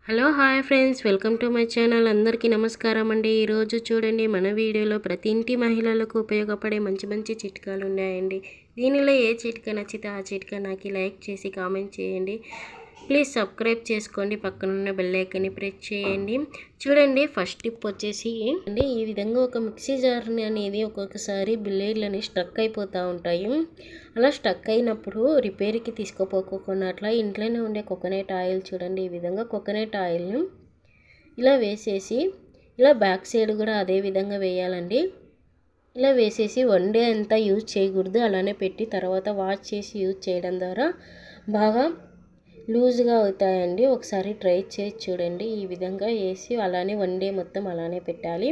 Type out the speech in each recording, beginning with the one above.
Hello hi friends, welcome to my channel. అందరికీ నమస్కారం అండి. ఈరోజు చూడండి, మన వీడియోలో ప్రతి ఇంటి మహిళలకు ఉపయోగపడే మంచి మంచి చిట్కాలు ఉన్నాయండి. దీనిలో ఏ చిట్కా నచ్చితే ఆ చిట్కా నాకు లైక్ చేసి కామెంట్ చేయండి. ప్లీజ్ సబ్స్క్రైబ్ చేసుకోండి, పక్కనున్న బెల్ ఐకాన్ని ప్రెస్ చేయండి. చూడండి, ఫస్ట్ టిప్ వచ్చేసి అండి, ఈ విధంగా ఒక మిక్సీ జార్ని అనేది ఒక్కొక్కసారి బ్లేడ్లని స్ట్రక్ అయిపోతూ ఉంటాయి. అలా స్ట్రక్ అయినప్పుడు రిపేర్కి తీసుకుపోకుండా అట్లా ఇంట్లోనే ఉండే కోకోనట్ ఆయిల్ చూడండి, ఈ విధంగా కోకోనట్ ఆయిల్ని ఇలా వేసేసి ఇలా బ్యాక్ సైడ్ కూడా అదే విధంగా వేయాలండి. ఇలా వేసేసి వన్ డే అంతా యూజ్ చేయకూడదు, అలానే పెట్టి తర్వాత వాష్ చేసి యూజ్ చేయడం ద్వారా బాగా లూజ్గా అవుతాయండి. ఒకసారి ట్రై చేసి చూడండి. ఈ విధంగా వేసి అలానే వన్ డే మొత్తం అలానే పెట్టాలి.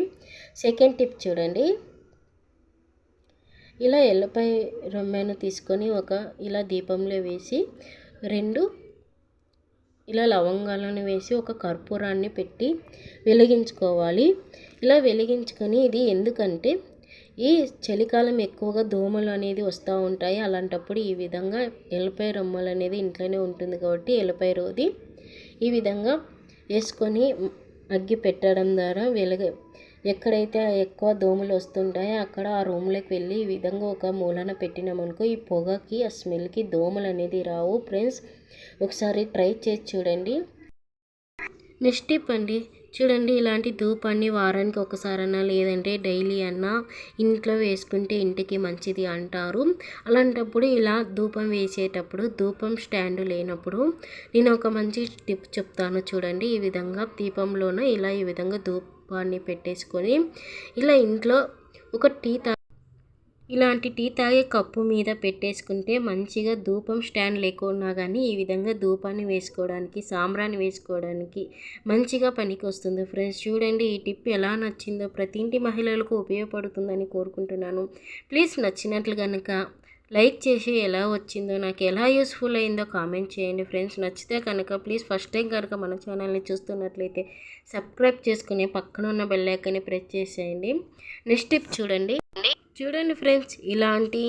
సెకండ్ టిప్ చూడండి, ఇలా ఎల్లపై రొమ్మెను తీసుకొని ఇలా దీపంలో వేసి 2 ఇలా లవంగాలను వేసి ఒక కర్పూరాన్ని పెట్టి వెలిగించుకోవాలి. ఇలా వెలిగించుకొని, ఇది ఎందుకంటే ఈ చలికాలం ఎక్కువగా దోమలు అనేది వస్తూ ఉంటాయి. అలాంటప్పుడు ఈ విధంగా ఎల్లపై రొమ్మలు అనేది ఇంట్లోనే ఉంటుంది కాబట్టి ఎల్లపై రోది ఈ విధంగా వేసుకొని అగ్గి పెట్టడం ద్వారా ఎక్కడైతే ఎక్కువ దోమలు వస్తుంటాయో అక్కడ ఆ రూమ్లోకి వెళ్ళి ఈ విధంగా ఒక మూలన పెట్టినామనుకో, ఈ పొగకి ఆ స్మెల్కి దోమలు అనేది రావు. ఫ్రెండ్స్, ఒకసారి ట్రై చేసి చూడండి. నెక్స్ట్ టిప్ అండి, చూడండి, ఇలాంటి ధూపాన్ని వారానికి ఒకసారన్నా లేదంటే డైలీ అన్నా ఇంట్లో వేసుకుంటే ఇంటికి మంచిది అంటారు. అలాంటప్పుడు ఇలా ధూపం వేసేటప్పుడు ధూపం స్టాండ్ లేనప్పుడు నేను ఒక మంచి టిప్ చెప్తాను చూడండి. ఈ విధంగా దీపంలోన ఇలా ఈ విధంగా ధూపాన్ని పెట్టేసుకొని ఇలా ఇంట్లో ఒక ఇలాంటి టీ తాగే కప్పు మీద పెట్టేసుకుంటే మంచిగా ధూపం స్టాండ్ లేకున్నా కానీ ఈ విధంగా ధూపాన్ని వేసుకోవడానికి, సాంబ్రాన్ని వేసుకోవడానికి మంచిగా పనికి వస్తుంది. ఫ్రెండ్స్, చూడండి, ఈ టిప్ ఎలా నచ్చిందో ప్రతి ఇంటి మహిళలకు ఉపయోగపడుతుందని కోరుకుంటున్నాను. ప్లీజ్ నచ్చినట్లు కనుక లైక్ చేసి ఎలా వచ్చిందో, నాకు ఎలా యూస్ఫుల్ అయిందో కామెంట్ చేయండి. ఫ్రెండ్స్, నచ్చితే కనుక ప్లీజ్ ఫస్ట్ టైం కనుక మన ఛానల్ని చూస్తున్నట్లయితే సబ్స్క్రైబ్ చేసుకుని పక్కన ఉన్న బెల్ ఐకాన్ని ప్రెస్ చేసేయండి. నెక్స్ట్ టిప్ చూడండి ఫ్రెండ్స్, ఇలాంటి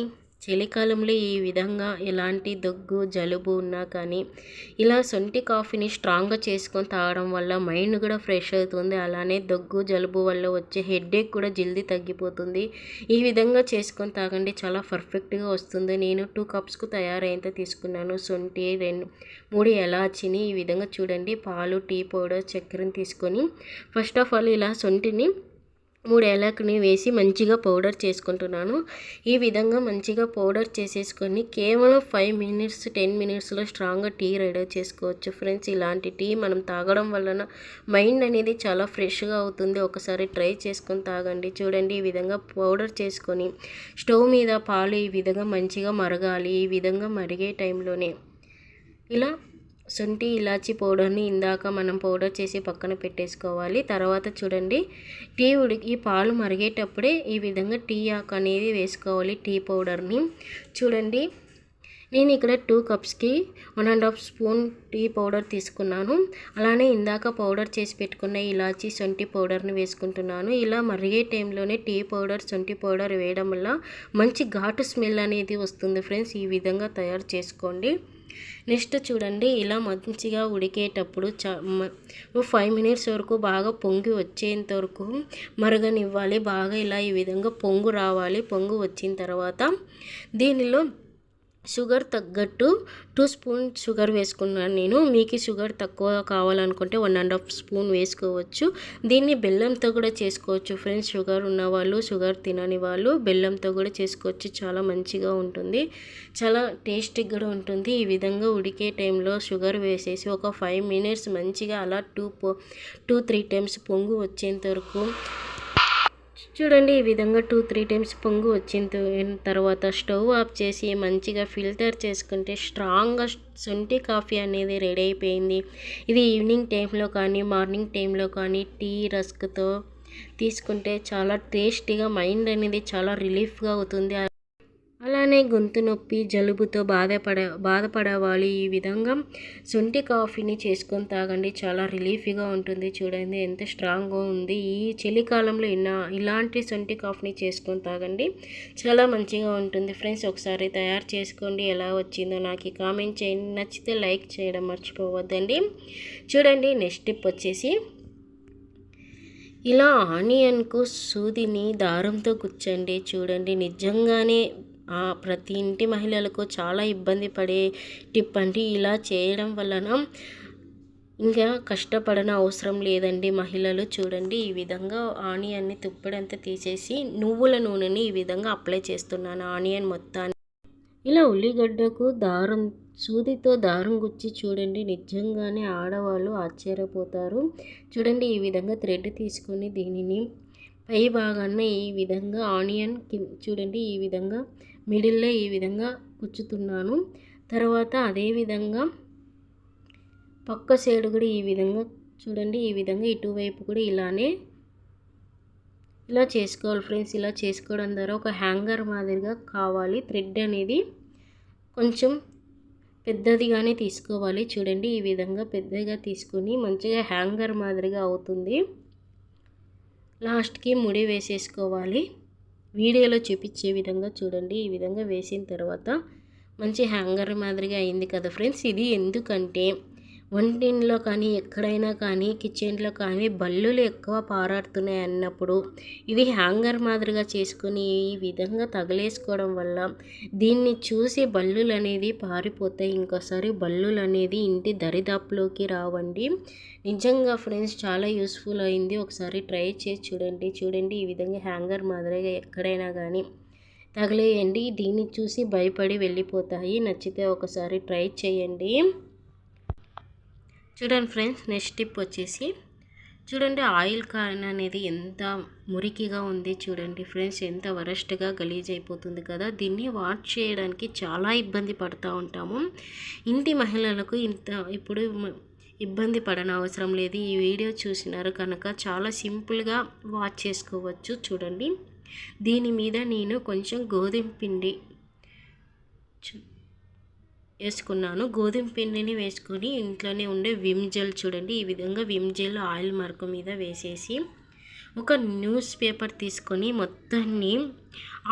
చలికాలంలో ఈ విధంగా ఎలాంటి దగ్గు జలుబు ఉన్నా కానీ ఇలా సొంటి కాఫీని స్ట్రాంగ్గా చేసుకొని తాగడం వల్ల మైండ్ కూడా ఫ్రెష్ అవుతుంది. అలానే దగ్గు జలుబు వల్ల వచ్చే హెడేక్ కూడా జల్దీ తగ్గిపోతుంది. ఈ విధంగా చేసుకొని తాగండి, చాలా పర్ఫెక్ట్గా వస్తుంది. నేను 2 కప్స్కు తయారైతే తీసుకున్నాను. సొంటి 3 ఎలాచిని ఈ విధంగా చూడండి, పాలు, టీ పౌడర్, చక్కెరని తీసుకొని ఫస్ట్ ఆఫ్ ఆల్ ఇలా సొంటిని 3 ఏలకుని వేసి మంచిగా పౌడర్ చేసుకుంటున్నాను. ఈ విధంగా మంచిగా పౌడర్ చేసేసుకొని కేవలం 5 మినిట్స్ 10 మినిట్స్లో స్ట్రాంగ్గా టీ రెడీ చేసుకోవచ్చు. ఫ్రెండ్స్, ఇలాంటి టీ మనం తాగడం వలన మైండ్ అనేది చాలా ఫ్రెష్గా అవుతుంది. ఒకసారి ట్రై చేసుకొని తాగండి. చూడండి, ఈ విధంగా పౌడర్ చేసుకొని స్టవ్ మీద పాలు ఈ విధంగా మంచిగా మరగాలి. ఈ విధంగా మరిగే టైంలోనే ఇలా శొంఠి ఇలాచి పౌడర్ని ఇందాక మనం పౌడర్ చేసి పక్కన పెట్టేసుకోవాలి. తర్వాత చూడండి, ఈ పాలు మరిగేటప్పుడే ఈ విధంగా టీ ఆకు అనేది వేసుకోవాలి, టీ పౌడర్ని. చూడండి, నేను ఇక్కడ 2 కప్స్కి 1.5 స్పూన్ టీ పౌడర్ తీసుకున్నాను. అలానే ఇందాక పౌడర్ చేసి పెట్టుకున్న ఇలాచి శొంఠి పౌడర్ని వేసుకుంటున్నాను. ఇలా మరిగే టైంలోనే టీ పౌడర్ శొంఠి పౌడర్ వేయడం వల్ల మంచి ఘాటు స్మెల్ అనేది వస్తుంది. ఫ్రెండ్స్, ఈ విధంగా తయారు చేసుకోండి. నెక్స్ట్ చూడండి, ఇలా మంచిగా ఉడికేటప్పుడు 5 మినిట్స్ వరకు బాగా పొంగి వచ్చేంత వరకు మరగనివ్వాలి. బాగా ఇలా ఈ విధంగా పొంగు రావాలి. పొంగు వచ్చిన తర్వాత దీనిలో షుగర్ తగ్గట్టు 2 స్పూన్ షుగర్ వేసుకున్నాను నేను. మీకు షుగర్ తక్కువ కావాలనుకుంటే 1.5 స్పూన్ వేసుకోవచ్చు. దీన్ని బెల్లంతో కూడా చేసుకోవచ్చు. ఫ్రెండ్స్, షుగర్ ఉన్నవాళ్ళు, షుగర్ తినని వాళ్ళు బెల్లంతో కూడా చేసుకోవచ్చు. చాలా మంచిగా ఉంటుంది, చాలా టేస్టీగా కూడా ఉంటుంది. ఈ విధంగా ఉడికే టైంలో షుగర్ వేసేసి ఒక 5 మినిట్స్ మంచిగా అలా 2-3 టైమ్స్ పొంగు వచ్చేంత వరకు చూడండి. ఈ విధంగా 2-3 టైమ్స్ పొంగు వచ్చిన తర్వాత స్టవ్ ఆఫ్ చేసి మంచిగా ఫిల్టర్ చేసుకుంటే స్ట్రాంగ్గా శొంఠి కాఫీ అనేది రెడీ అయిపోయింది. ఇది ఈవినింగ్ టైంలో కానీ మార్నింగ్ టైంలో కానీ టీ రస్క్తో తీసుకుంటే చాలా టేస్టీగా మైండ్ అనేది చాలా రిలీఫ్గా అవుతుంది. అలానే అలానే గొంతు నొప్పి జలుబుతో బాధపడేవాళ్ళు ఈ విధంగా శొంఠి కాఫీని చేసుకొని తాగండి. చాలా రిలీఫ్గా ఉంటుంది. చూడండి ఎంత స్ట్రాంగ్గా ఉంది. ఈ చలికాలంలో ఇలాంటి శొంఠి కాఫీని చేసుకొని తాగండి, చాలా మంచిగా ఉంటుంది ఫ్రెండ్స్. ఒకసారి తయారు చేసుకోండి, ఎలా వచ్చిందో నాకు కామెంట్ చేయండి. నచ్చితే లైక్ చేయడం మర్చిపోవద్దండి. చూడండి నెక్స్ట్ టిప్ వచ్చేసి ఇలా ఆనియన్కు సూదిని దారంతో గుచ్చండి. చూడండి నిజంగానే ప్రతి ఇంటి మహిళలకు చాలా ఇబ్బంది పడే టిప్ అండి. ఇలా చేయడం వలన ఇంకా కష్టపడన అవసరం లేదండి మహిళలు. చూడండి ఈ విధంగా ఆనియన్ని తుప్పడంతా తీసేసి నువ్వుల నూనెని ఈ విధంగా అప్లై చేస్తున్నాను ఆనియన్ మొత్తాన్ని. ఇలా ఉల్లిగడ్డకు సూదితో దారం గుచ్చి చూడండి, నిజంగానే ఆడవాళ్ళు ఆశ్చర్యపోతారు. చూడండి ఈ విధంగా థ్రెడ్ తీసుకొని దీనిని పై భాగాన ఈ విధంగా ఆనియన్ చూడండి ఈ విధంగా మిడిల్లో ఈ విధంగా గుచ్చుతున్నాను. తర్వాత అదే విధంగా పక్క సైడ్ కూడా ఈ విధంగా చూడండి, ఈ విధంగా ఇటువైపు కూడా ఇలా చేసుకోవాలి ఫ్రెండ్స్. ఇలా చేసుకోవడం ద్వారా ఒక హ్యాంగర్ మాదిరిగా కావాలి. థ్రెడ్ అనేది కొంచెం పెద్దదిగానే తీసుకోవాలి. చూడండి ఈ విధంగా పెద్దగా తీసుకొని మంచిగా హ్యాంగర్ మాదిరిగా అవుతుంది. లాస్ట్కి ముడి వేసేసుకోవాలి. వీడియోలో చూపించే విధంగా చూడండి. ఈ విధంగా వేసిన తర్వాత మంచి హ్యాంగర్ మాదిరిగా అయింది కదా ఫ్రెండ్స్. ఇది ఎందుకంటే వంటింట్లో కానీ ఎక్కడైనా కానీ కిచెన్లో కానీ బల్లులు ఎక్కువ పారాడుతున్నాయి అన్నప్పుడు ఇది హ్యాంగర్ మాదిరిగా చేసుకొని ఈ విధంగా తగిలేసుకోవడం వల్ల దీన్ని చూసి బల్లులు అనేది పారిపోతాయి. ఇంకోసారి బల్లులు అనేది ఇంటి దరిదాపులోకి రావండి. నిజంగా ఫ్రెండ్స్ చాలా యూస్ఫుల్ అయింది. ఒకసారి ట్రై చేసి చూడండి ఈ విధంగా హ్యాంగర్ మాదిరిగా ఎక్కడైనా కానీ తగిలేయండి. దీన్ని చూసి భయపడి వెళ్ళిపోతాయి. నచ్చితే ఒకసారి ట్రై చేయండి. చూడండి ఫ్రెండ్స్ నెక్స్ట్ టిప్ వచ్చేసి చూడండి ఆయిల్ క్యాన్ అనేది ఎంత మురికిగా ఉంది. చూడండి ఫ్రెండ్స్ ఎంత వరస్ట్గా గలీజ్ అయిపోతుంది కదా. దీన్ని వాష్ చేయడానికి చాలా ఇబ్బంది పడుతూ ఉంటాము. ఇంటి మహిళలకు ఇప్పుడు ఇబ్బంది పడనవసరం లేదు. ఈ వీడియో చూసినారు కనుక చాలా సింపుల్గా వాష్ చేసుకోవచ్చు. చూడండి దీని మీద నేను కొంచెం గోధుమ పిండి వేసుకున్నాను. గోధుమ పిండిని వేసుకొని ఇంట్లోనే ఉండే విమ్ జెల్ చూడండి ఈ విధంగా విమ్ జెల్ ఆయిల్ మరక మీద వేసేసి ఒక న్యూస్ పేపర్ తీసుకొని మొత్తాన్ని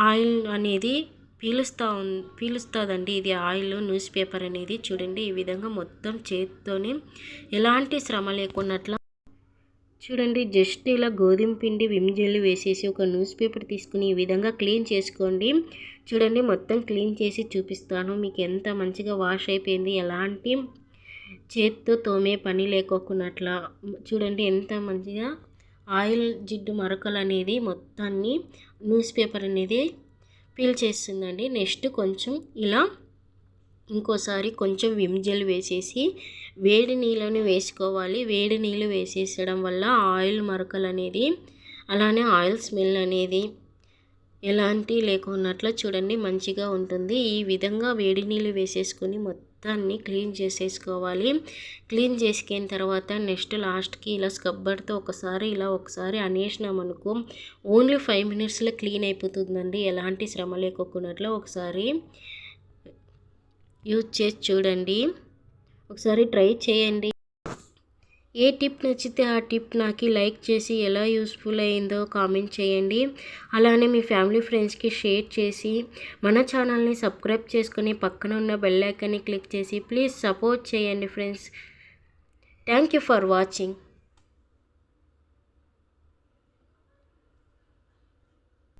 ఆయిల్ అనేది పీలుస్తుందండి. ఇది ఆయిల్ న్యూస్ పేపర్ అనేది చూడండి ఈ విధంగా మొత్తం చేత్తోనే ఎలాంటి శ్రమ లేకున్నట్ల చూడండి జస్ట్ ఇలా గోధుమ పిండి విమ్ జెల్ వేసేసి ఒక న్యూస్ పేపర్ తీసుకుని ఈ విధంగా క్లీన్ చేసుకోండి. చూడండి మొత్తం క్లీన్ చేసి చూపిస్తాను మీకు ఎంత మంచిగా వాష్ అయిపోయింది. ఎలాంటి చేత్తో తోమే పని లేకోకున్నట్లా చూడండి ఎంత మంచిగా ఆయిల్ జిడ్డు మరకలు అనేది మొత్తాన్ని న్యూస్ పేపర్ అనేది పీల్ చేస్తుందండి. నెక్స్ట్ కొంచెం ఇలా ఇంకోసారి కొంచెం విమ్ జెల్ వేసేసి వేడి నీళ్ళని వేసుకోవాలి. వేడి నీళ్ళు వేసేసడం వల్ల ఆయిల్ మరకలు అనేది అలానే ఆయిల్ స్మెల్ అనేది ఎలాంటి లేకున్నట్లు చూడండి మంచిగా ఉంటుంది. ఈ విధంగా వేడి నీళ్ళు వేసేసుకొని మొత్తాన్ని క్లీన్ చేసేసుకోవాలి. క్లీన్ చేసుకున్న తర్వాత నెక్స్ట్ లాస్ట్కి ఇలా స్క్రబ్బర్తో ఒకసారి అనేసినామనుకో ఓన్లీ 5 మినిట్స్లో క్లీన్ అయిపోతుందండి. ఎలాంటి శ్రమ లేకోకున్నట్లు ఒకసారి యూజ్ చేసి చూడండి. ఒకసారి ట్రై చేయండి. ఏ టిప్ నచ్చితే ఆ టిప్ నాకు లైక్ చేసి ఎలా యూస్ఫుల్ అయిందో కామెంట్ చేయండి. అలానే మీ ఫ్యామిలీ ఫ్రెండ్స్కి షేర్ చేసి మన ఛానల్ని సబ్స్క్రైబ్ చేసుకొని పక్కన ఉన్న బెల్ ఐకాన్ని క్లిక్ చేసి ప్లీజ్ సపోర్ట్ చేయండి friends. Thank you for watching.